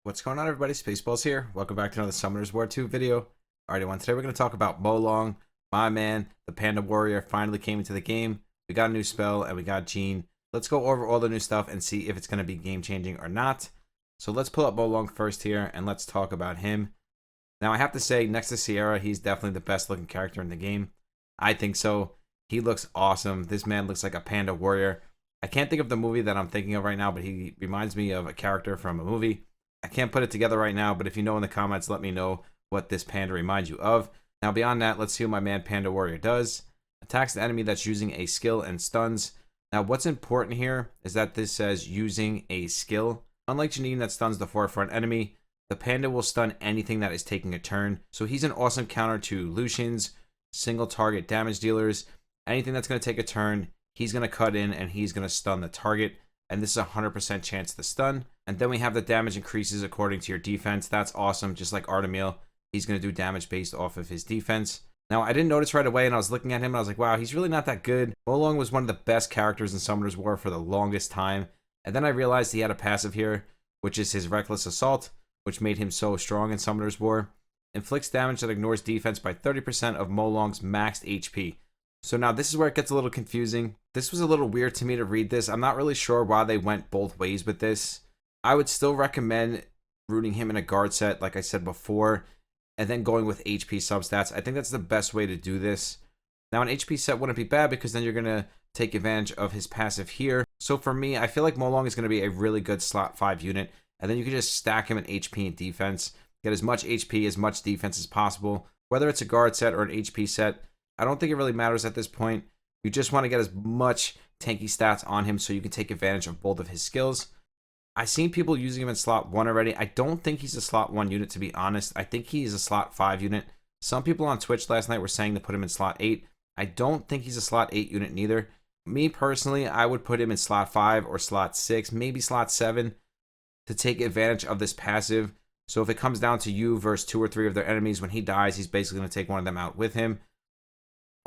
What's going on, everybody? Spaceballs here. Welcome back to another Summoners War 2 video. Alrighty, today we're going to talk about Molong, my man, the Panda Warrior, finally came into the game. We got a new spell and we got Jean. Let's go over all the new stuff and see if it's going to be game-changing or not. So let's pull up Molong first here and let's talk about him. Now, I have to say, next to Sierra, he's definitely the best-looking character in the game. I think so. He looks awesome. This man looks like a Panda Warrior. I can't think of the movie that I'm thinking of right now, but he reminds me of a character from a movie. I can't put it together right now, but if you know in the comments, let me know what this panda reminds you of. Now, beyond that, let's see what my man Panda Warrior does. Attacks the enemy that's using a skill and stuns. Now, what's important here is that this says using a skill. Unlike Janine that stuns the forefront enemy, the panda will stun anything that is taking a turn. So he's an awesome counter to Lucians, single target damage dealers. Anything that's going to take a turn, he's going to cut in and he's going to stun the target. And this is a 100% chance to stun. And then we have the damage increases according to your defense. That's awesome. Just like Artemil, he's going to do damage based off of his defense. Now, I didn't notice right away, and I was looking at him, and I was like, wow, he's really not that good. Molong was one of the best characters in Summoner's War for the longest time. And then I realized he had a passive here, which is his Reckless Assault, which made him so strong in Summoner's War. Inflicts damage that ignores defense by 30% of Molong's maxed HP. So now this is where it gets a little confusing. This was a little weird to me to read this. I'm not really sure why they went both ways with this. I would still recommend rooting him in a guard set, like I said before, and then going with HP substats. I think that's the best way to do this. Now, an HP set wouldn't be bad because then you're going to take advantage of his passive here. So for me, I feel like Molong is going to be a really good slot 5 unit, and then you can just stack him in HP and defense. Get as much HP, as much defense as possible. Whether it's a guard set or an HP set, I don't think it really matters at this point. You just want to get as much tanky stats on him so you can take advantage of both of his skills. I've seen people using him in slot 1 already. I don't think he's a slot 1 unit, to be honest. I think he's a slot 5 unit. Some people on Twitch last night were saying to put him in slot 8. I don't think he's a slot 8 unit neither. Me personally, I would put him in slot 5 or slot 6, maybe slot 7 to take advantage of this passive. So if it comes down to you versus 2 or 3 of their enemies, when he dies, he's basically going to take one of them out with him.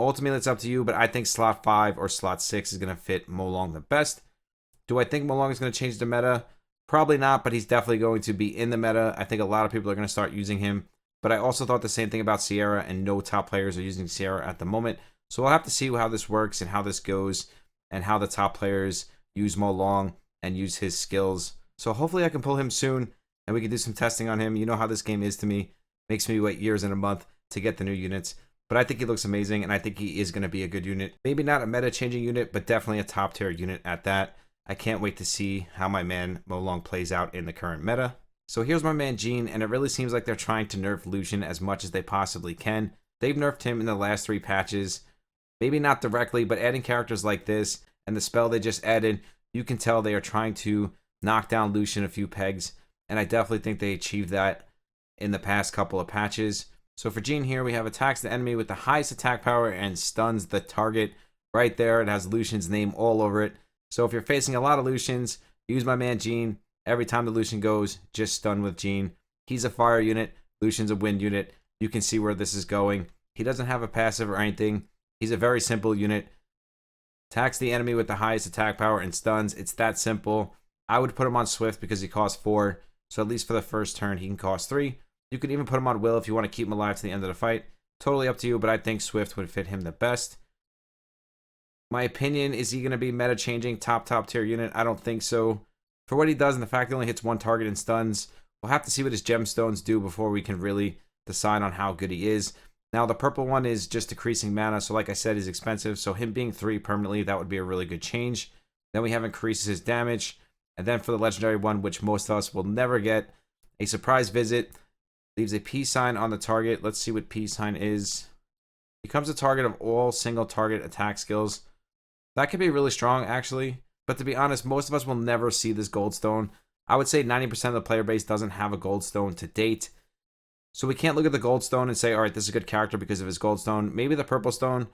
Ultimately, it's up to you, but I think slot 5 or slot 6 is going to fit Molong the best. Do I think Molong is going to change the meta? Probably not, but he's definitely going to be in the meta. I think a lot of people are going to start using him, but I also thought the same thing about Sierra, and no top players are using Sierra at the moment. So we'll have to see how this works and how this goes and how the top players use Molong and use his skills. So hopefully I can pull him soon and we can do some testing on him. You know how this game is to me. Makes me wait years and a month to get the new units. But I think he looks amazing, and I think he is going to be a good unit. Maybe not a meta-changing unit, but definitely a top-tier unit at that. I can't wait to see how my man Molong plays out in the current meta. So here's my man Jean, and it really seems like they're trying to nerf Lucian as much as they possibly can. They've nerfed him in the last 3 patches. Maybe not directly, but adding characters like this and the spell they just added, you can tell they are trying to knock down Lucian a few pegs, and I definitely think they achieved that in the past couple of patches. So for Jean here, we have attacks the enemy with the highest attack power and stuns the target. Right there, it has Lucian's name all over it. So if you're facing a lot of Lucians, use my man Jean. Every time the Lucian goes, just stun with Jean. He's a fire unit. Lucian's a wind unit. You can see where this is going. He doesn't have a passive or anything. He's a very simple unit. Attacks the enemy with the highest attack power and stuns. It's that simple. I would put him on Swift because he costs 4. So at least for the first turn, he can cost 3. You could even put him on Will if you want to keep him alive to the end of the fight. Totally up to you, but I think Swift would fit him the best. My opinion, is he going to be meta-changing top tier unit? I don't think so. For what he does and the fact he only hits 1 target and stuns, we'll have to see what his gemstones do before we can really decide on how good he is. Now, the purple one is just decreasing mana, so like I said, he's expensive. So him being 3 permanently, that would be a really good change. Then we have increases his damage. And then for the legendary one, which most of us will never get, a surprise visit. Leaves a peace sign on the target. Let's see what peace sign is. Becomes a target of all single target attack skills. That could be really strong, actually. But to be honest, most of us will never see this goldstone. I would say 90% of the player base doesn't have a goldstone to date. So we can't look at the goldstone and say, all right, this is a good character because of his goldstone. Maybe the purple stone.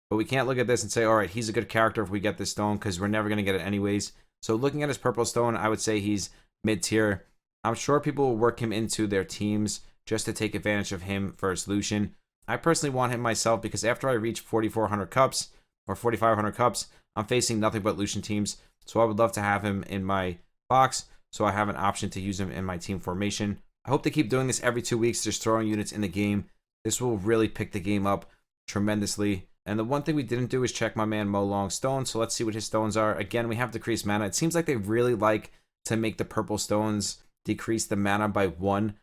But we can't look at this and say, all right, he's a good character if we get this stone because we're never going to get it anyways. So looking at his purple stone, I would say he's mid-tier. I'm sure people will work him into their teams just to take advantage of him versus Lucian. I personally want him myself because after I reach 4,400 cups or 4,500 cups, I'm facing nothing but Lucian teams. So I would love to have him in my box. so I have an option to use him in my team formation. I hope they keep doing this every 2 weeks, just throwing units in the game. This will really pick the game up tremendously. And the one thing we didn't do is check my man Molong's stones, so let's see what his stones are. Again, we have decreased mana. It seems like they really like to make the purple stones decrease the mana by 1.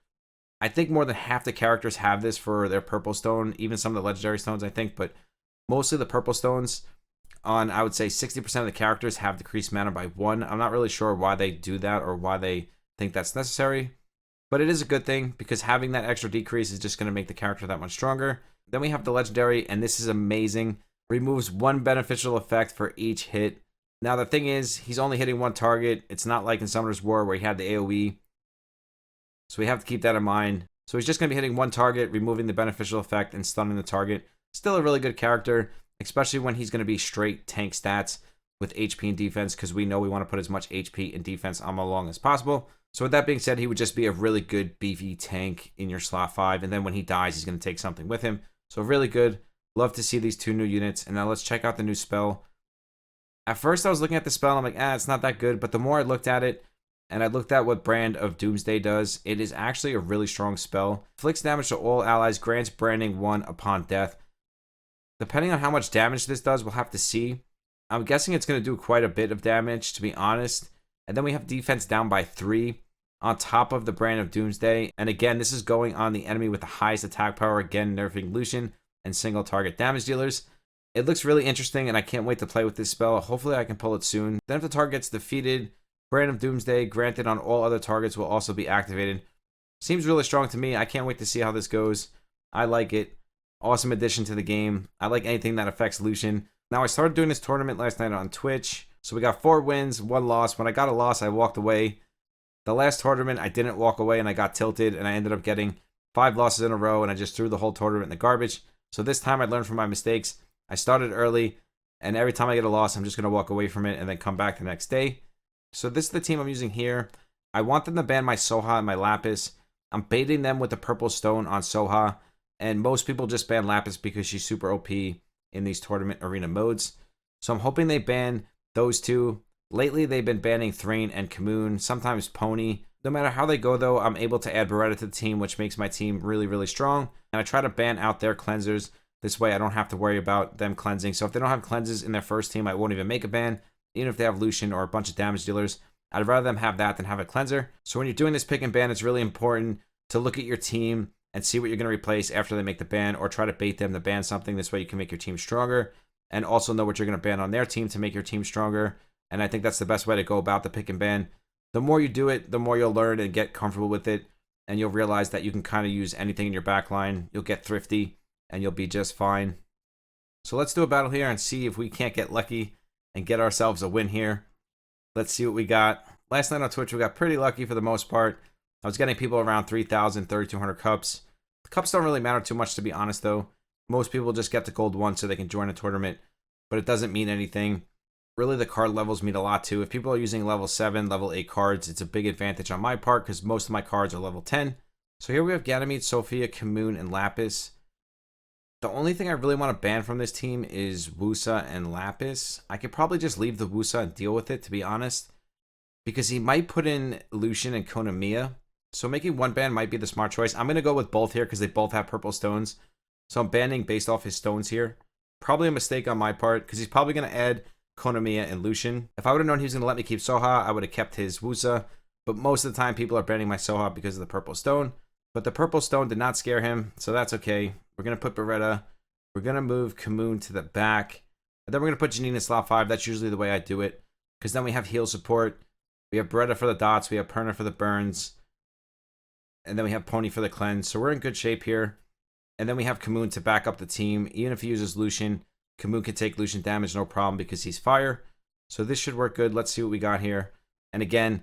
I think more than half the characters have this for their purple stone, even some of the legendary stones, I think, but mostly the purple stones on, I would say, 60% of the characters have decreased mana by 1. I'm not really sure why they do that or why they think that's necessary, but it is a good thing because having that extra decrease is just going to make the character that much stronger. Then we have the legendary, and this is amazing. Removes 1 beneficial effect for each hit. Now, the thing is, he's only hitting 1 target. It's not like in Summoner's War where he had the AoE. So we have to keep that in mind. So he's just going to be hitting 1 target, removing the beneficial effect, and stunning the target. Still a really good character, especially when he's going to be straight tank stats with HP and defense, because we know we want to put as much HP and defense on Molong as possible. So with that being said, he would just be a really good beefy tank in your slot 5, and then when he dies, he's going to take something with him. So really good. Love to see these 2 new units. And now let's check out the new spell. At first, I was looking at the spell, and I'm like, it's not that good. But the more I looked at it, and I looked at what Brand of Doomsday does, it is actually a really strong spell. Inflicts damage to all allies, grants branding 1 upon death. Depending on how much damage this does, we'll have to see. I'm guessing it's going to do quite a bit of damage, to be honest. And then we have defense down by 3 on top of the Brand of Doomsday. And again, this is going on the enemy with the highest attack power, again, nerfing Lucian and single target damage dealers. It looks really interesting, and I can't wait to play with this spell. Hopefully I can pull it soon. Then if the target gets defeated, Brand of Doomsday, granted on all other targets, will also be activated. Seems really strong to me. I can't wait to see how this goes. I like it. Awesome addition to the game. I like anything that affects Lucian. Now, I started doing this tournament last night on Twitch. So we got 4 wins, 1 loss. When I got a loss, I walked away. The last tournament, I didn't walk away, and I got tilted, and I ended up getting 5 losses in a row, and I just threw the whole tournament in the garbage. So this time, I learned from my mistakes. I started early, and every time I get a loss, I'm just going to walk away from it and then come back the next day. So this is the team I'm using here. I want them to ban my Soha and my Lapis. I'm baiting them with the purple stone on Soha, and most people just ban Lapis because she's super OP in these tournament arena modes. So I'm hoping they ban those 2. Lately, they've been banning Thrain and Kamoon, sometimes Pony. No matter how they go, though, I'm able to add Beretta to the team, which makes my team really, really strong. And I try to ban out their cleansers. This way, I don't have to worry about them cleansing. So if they don't have cleanses in their first team, I won't even make a ban. Even if they have Lucian or a bunch of damage dealers, I'd rather them have that than have a cleanser. So when you're doing this pick and ban, it's really important to look at your team and see what you're going to replace after they make the ban, or try to bait them to ban something. This way you can make your team stronger, and also know what you're going to ban on their team to make your team stronger. And I think that's the best way to go about the pick and ban. The more you do it, the more you'll learn and get comfortable with it, and you'll realize that you can kind of use anything in your backline. You'll get thrifty, and you'll be just fine. So let's do a battle here and see if we can't get lucky and get ourselves a win here. Let's see what we got. Last night on Twitch, we got pretty lucky for the most part. I was getting people around 3,000, 3,200 cups. The cups don't really matter too much, to be honest, though. Most people just get the gold 1 so they can join a tournament, but it doesn't mean anything. Really, the card levels mean a lot, too. If people are using level 7, level 8 cards, it's a big advantage on my part because most of my cards are level 10. So here we have Ganymede, Sophia, Kamoon, and Lapis. The only thing I really want to ban from this team is Wusa and Lapis. I could probably just leave the Wusa and deal with it, to be honest, because he might put in Lucian and Konamiya. So making 1 ban might be the smart choice. I'm going to go with both here because they both have purple stones. So I'm banning based off his stones here. Probably a mistake on my part because he's probably going to add Konamiya and Lucian. If I would have known he was going to let me keep Soha, I would have kept his Wusa. But most of the time, people are banning my Soha because of the purple stone. But the purple stone did not scare him, so that's okay. We're going to put Beretta. We're going to move Kamoon to the back. And then we're going to put Janine in slot 5. That's usually the way I do it. Because then we have heal support. We have Beretta for the dots. We have Perna for the burns. And then we have Pony for the cleanse. So we're in good shape here. And then we have Kamoon to back up the team. Even if he uses Lucian, Kamoon can take Lucian damage, no problem, because he's fire. So this should work good. Let's see what we got here. And again,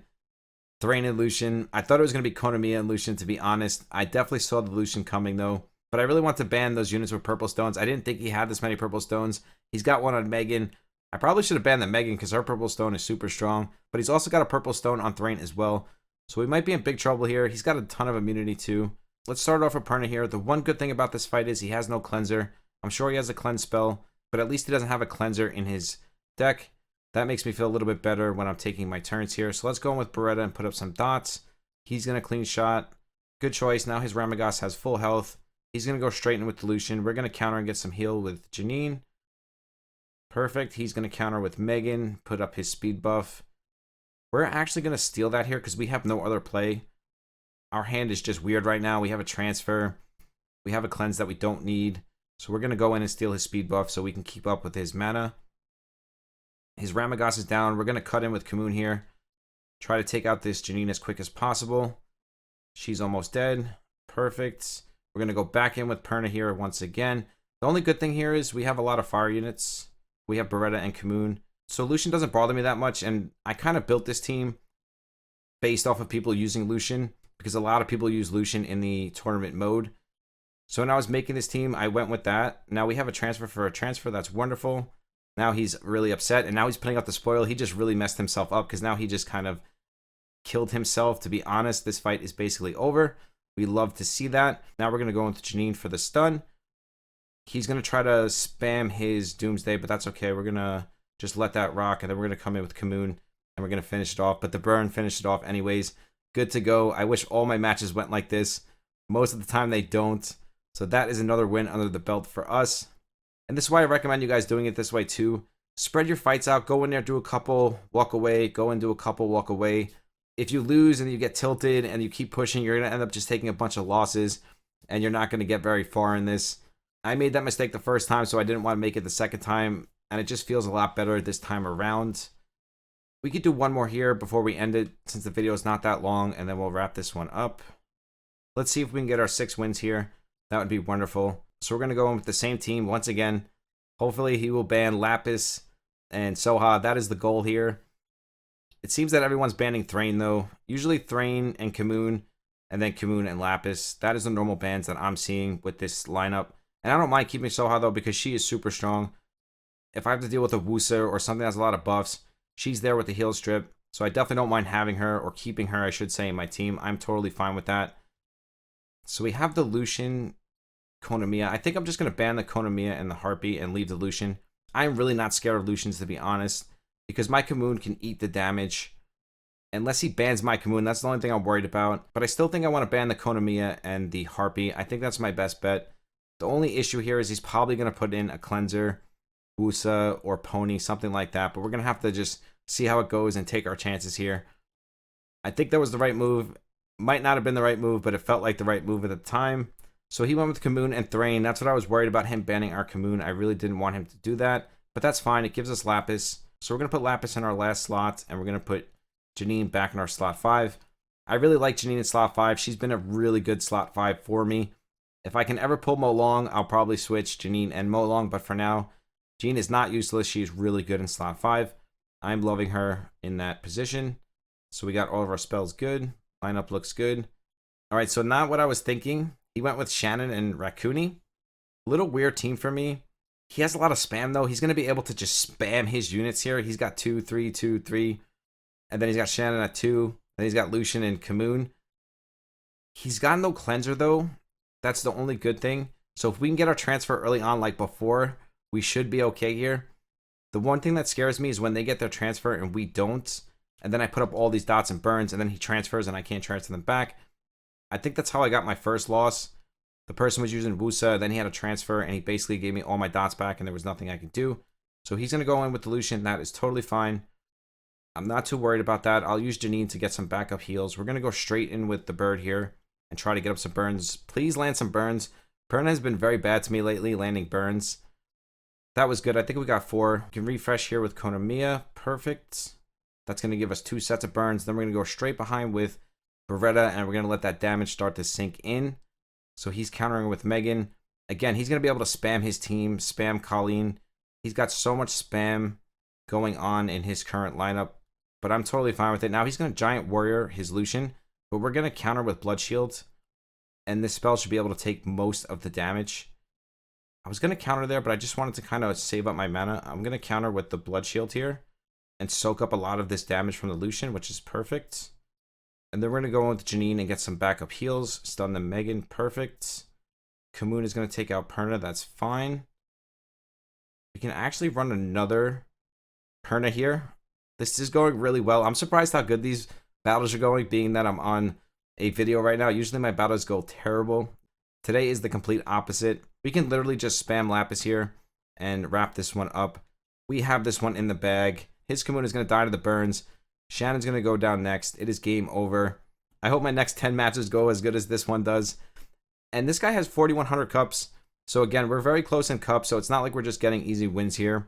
Thrain and Lucian. I thought it was going to be Konamiya and Lucian, to be honest. I definitely saw the Lucian coming, though. But I really want to ban those units with purple stones. I didn't think he had this many purple stones. He's got one on Megan. I probably should have banned the Megan because her purple stone is super strong. But he's also got a purple stone on Thrain as well. So we might be in big trouble here. He's got a ton of immunity, too. Let's start off with Perna here. The one good thing about this fight is he has no cleanser. I'm sure he has a cleanse spell, but at least he doesn't have a cleanser in his deck. That makes me feel a little bit better when I'm taking my turns here. So let's go in with Beretta and put up some dots. He's going to clean shot. Good choice. Now his Ramagos has full health. He's going to go straight in with Delusion. We're going to counter and get some heal with Janine. Perfect. He's going to counter with Megan. Put up his speed buff. We're actually going to steal that here because we have no other play. Our hand is just weird right now. We have a transfer. We have a cleanse that we don't need. So we're going to go in and steal his speed buff so we can keep up with his mana. His Ramagos is down. We're going to cut in with Kamoon here. Try to take out this Janine as quick as possible. She's almost dead. Perfect. We're going to go back in with Perna here once again. The only good thing here is we have a lot of fire units. We have Beretta and Kamoon. So Lucian doesn't bother me that much. And I kind of built this team based off of people using Lucian, because a lot of people use Lucian in the tournament mode. So when I was making this team, I went with that. Now we have a transfer for a transfer. That's wonderful. Now he's really upset, and now he's putting out the spoil. He just really messed himself up because now he just kind of killed himself. To be honest, this fight is basically over. We love to see that. Now we're going to go into Janine for the stun. He's going to try to spam his Doomsday, but that's okay. We're going to just let that rock, and then we're going to come in with Kamoon, and we're going to finish it off. But the burn finished it off anyways. Good to go. I wish all my matches went like this. Most of the time they don't. So that is another win under the belt for us. And this is why I recommend you guys doing it this way too. Spread your fights out. Go in there, do a couple, walk away. Go and do a couple, walk away. If you lose and you get tilted and you keep pushing, you're going to end up just taking a bunch of losses. And you're not going to get very far in this. I made that mistake the first time, so I didn't want to make it the second time. And it just feels a lot better this time around. We could do one more here before we end it, since the video is not that long. And then we'll wrap this one up. Let's see if we can get our 6 wins here. That would be wonderful. So we're going to go in with the same team once again. Hopefully he will ban Lapis and Soha. That is the goal here. It seems that everyone's banning Thrain though. Usually Thrain and Kamoon, and then Kamoon and Lapis. That is the normal bans that I'm seeing with this lineup. And I don't mind keeping Soha though, because she is super strong. If I have to deal with a Wusa or something that has a lot of buffs, she's there with the heal strip. So I definitely don't mind having her, or keeping her I should say, in my team. I'm totally fine with that. So we have the Lucian Konamiya. I think I'm just going to ban the Konamiya and the Harpy and leave the Lucian. I'm really not scared of Lucians, to be honest, because my Kamoon can eat the damage. Unless he bans my Kamoon, that's the only thing I'm worried about. But I still think I want to ban the Konamiya and the Harpy. I think that's my best bet. The only issue here is he's probably going to put in a Cleanser, Wusa, or Pony, something like that. But we're going to have to just see how it goes and take our chances here. I think that was the right move. Might not have been the right move, but it felt like the right move at the time. So he went with Kamoon and Thrain. That's what I was worried about, him banning our Kamoon. I really didn't want him to do that. But that's fine. It gives us Lapis. So we're going to put Lapis in our last slot. And we're going to put Janine back in our slot 5. I really like Janine in slot 5. She's been a really good slot 5 for me. If I can ever pull Molong, I'll probably switch Janine and Molong. But for now, Janine is not useless. She's really good in slot 5. I'm loving her in that position. So we got all of our spells good. Lineup looks good. All right, so not what I was thinking. He went with Shannon and Raccoony. A little weird team for me. He has a lot of spam, though. He's going to be able to just spam his units here. He's got 2, 3, 2, 3. And then he's got Shannon at 2. Then he's got Lucian and Kamoon. He's got no Cleanser, though. That's the only good thing. So if we can get our transfer early on like before, we should be okay here. The one thing that scares me is when they get their transfer and we don't. And then I put up all these dots and burns, and then he transfers and I can't transfer them back. I think that's how I got my first loss. The person was using Wusa, then he had a transfer, and he basically gave me all my dots back, and there was nothing I could do. So he's going to go in with the Lucian. That is totally fine. I'm not too worried about that. I'll use Janine to get some backup heals. We're going to go straight in with the bird here and try to get up some burns. Please land some burns. Perna has been very bad to me lately, landing burns. That was good. I think we got 4. We can refresh here with Konamiya. Perfect. That's going to give us 2 sets of burns. Then we're going to go straight behind with Beretta, and we're going to let that damage start to sink in. So he's countering with Megan. Again, he's going to be able to spam his team, spam Colleen. He's got so much spam going on in his current lineup, but I'm totally fine with it. Now he's going to Giant Warrior his Lucian, but we're going to counter with Blood Shield, and this spell should be able to take most of the damage. I was going to counter there, but I just wanted to kind of save up my mana. I'm going to counter with the Blood Shield here and soak up a lot of this damage from the Lucian, which is perfect. And then we're going to go with Janine and get some backup heals. Stun the Megan. Perfect. Kamoon is going to take out Perna. That's fine. We can actually run another Perna here. This is going really well. I'm surprised how good these battles are going, being that I'm on a video right now. Usually my battles go terrible. Today is the complete opposite. We can literally just spam Lapis here and wrap this one up. We have this one in the bag. His Kamuna is going to die to the burns. Shannon's going to go down next. It is game over. I hope my next 10 matches go as good as this one does. And this guy has 4,100 cups. So again, we're very close in cups, so it's not like we're just getting easy wins here.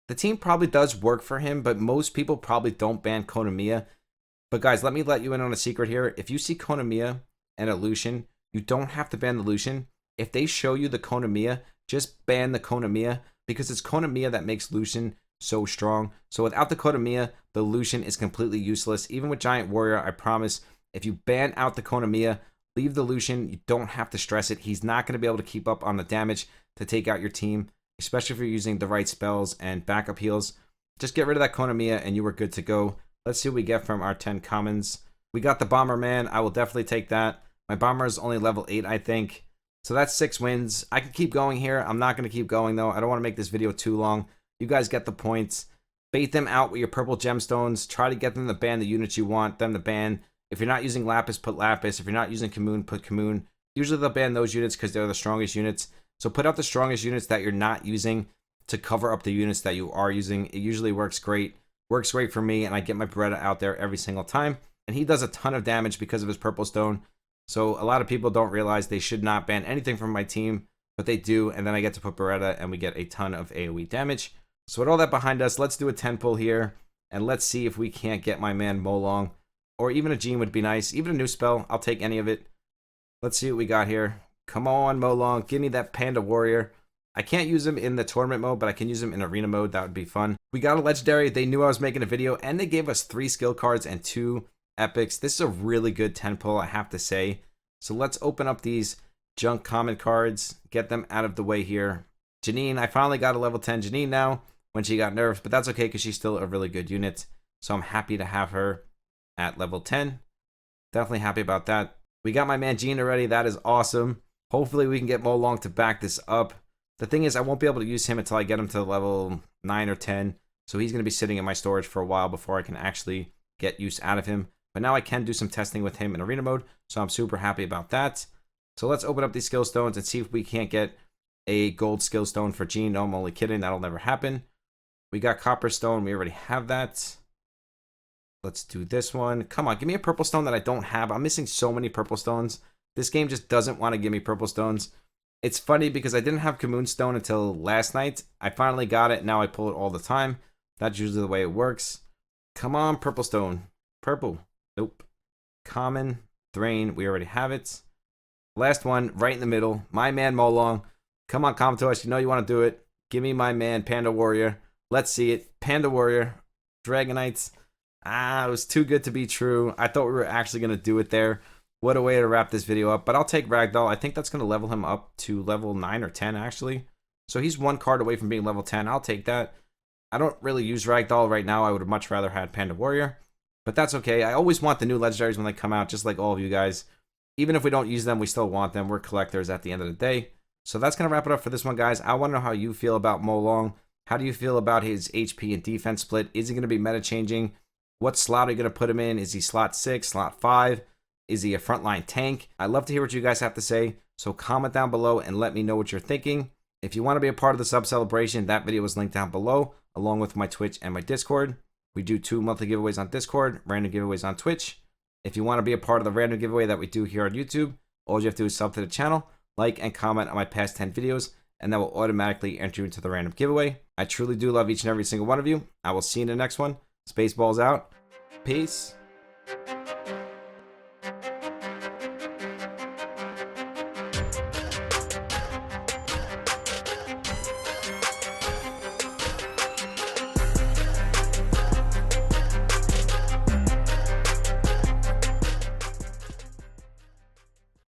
The team probably does work for him, but most people probably don't ban Konamiya. But guys, let me let you in on a secret here. If you see Konamiya and a Lucian, you don't have to ban the Lucian. If they show you the Konamiya, just ban the Konamiya, because it's Konamiya that makes Lucian so strong. So without the Konamiya, the Lucian is completely useless. Even with Giant Warrior, I promise, if you ban out the Konamiya, leave the Lucian, you don't have to stress it. He's not going to be able to keep up on the damage to take out your team, especially if you're using the right spells and backup heals. Just get rid of that Konamiya and you are good to go. Let's see what we get from our 10 commons. We got the Bomberman. I will definitely take that. My Bomber is only level 8, I think. So that's 6 wins. I could keep going here. I'm not going to keep going, though. I don't want to make this video too long. You guys get the points. Bait them out with your purple gemstones. Try to get them to ban the units you want them to ban. If you're not using Lapis, put Lapis. If you're not using Kamoon, put Kamoon. Usually they'll ban those units because they're the strongest units. So put out the strongest units that you're not using to cover up the units that you are using. It usually works great. Works great for me, and I get my Beretta out there every single time. And he does a ton of damage because of his purple stone. So a lot of people don't realize they should not ban anything from my team, but they do. And then I get to put Beretta, and we get a ton of AoE damage. So with all that behind us, let's do a 10 pull here, and let's see if we can't get my man Molong. Or even a Gene would be nice. Even a new spell, I'll take any of it. Let's see what we got here. Come on, Molong, give me that Panda Warrior. I can't use him in the tournament mode, but I can use him in arena mode. That would be fun. We got a legendary. They knew I was making a video, and they gave us 3 skill cards and 2 epics. This is a really good 10 pull, I have to say. So let's open up these junk common cards, get them out of the way here. Janine, I finally got a level 10 Janine now when she got nerfed, but that's okay because she's still a really good unit. So I'm happy to have her at level 10. Definitely happy about that. We got my man Gene already. That is awesome. Hopefully we can get Molong to back this up. The thing is, I won't be able to use him until I get him to level 9 or 10. So he's going to be sitting in my storage for a while before I can actually get use out of him. But now I can do some testing with him in arena mode. So I'm super happy about that. So let's open up these skill stones and see if we can't get a gold skill stone for Gene. No, I'm only kidding. That'll never happen. We got copper stone. We already have that. Let's do this one. Come on, give me a purple stone that I don't have. I'm missing so many purple stones. This game just doesn't want to give me purple stones. It's funny because I didn't have Kamoon Stone until last night. I finally got it. Now I pull it all the time. That's usually the way it works. Come on, purple stone. Purple. Nope. Common. Thrain. We already have it. Last one, right in the middle. My man Molong. Come on, Commodores. You know you want to do it. Give me my man Panda Warrior. Let's see it. Panda Warrior. Dragonites. It was too good to be true. I thought we were actually going to do it there. What a way to wrap this video up. But I'll take Ragdoll. I think that's going to level him up to level 9 or 10, actually. So he's 1 card away from being level 10. I'll take that. I don't really use Ragdoll right now. I would have much rather had Panda Warrior. But that's okay. I always want the new legendaries when they come out, just like all of you guys. Even if we don't use them, we still want them. We're collectors at the end of the day. So that's going to wrap it up for this one, guys. I want to know how you feel about Molong. How do you feel about his HP and defense split? Is he going to be meta changing? What slot are you going to put him in? Is he slot 6, slot 5? Is he a frontline tank? I'd love to hear what you guys have to say. So comment down below and let me know what you're thinking. If you want to be a part of the sub celebration, that video is linked down below, along with my Twitch and my Discord. We do 2 monthly giveaways on Discord, random giveaways on Twitch. If you want to be a part of the random giveaway that we do here on YouTube, all you have to do is sub to the channel, like and comment on my past 10 videos, and that will automatically enter you into the random giveaway. I truly do love each and every single one of you. I will see you in the next one. Spaceballs out. Peace.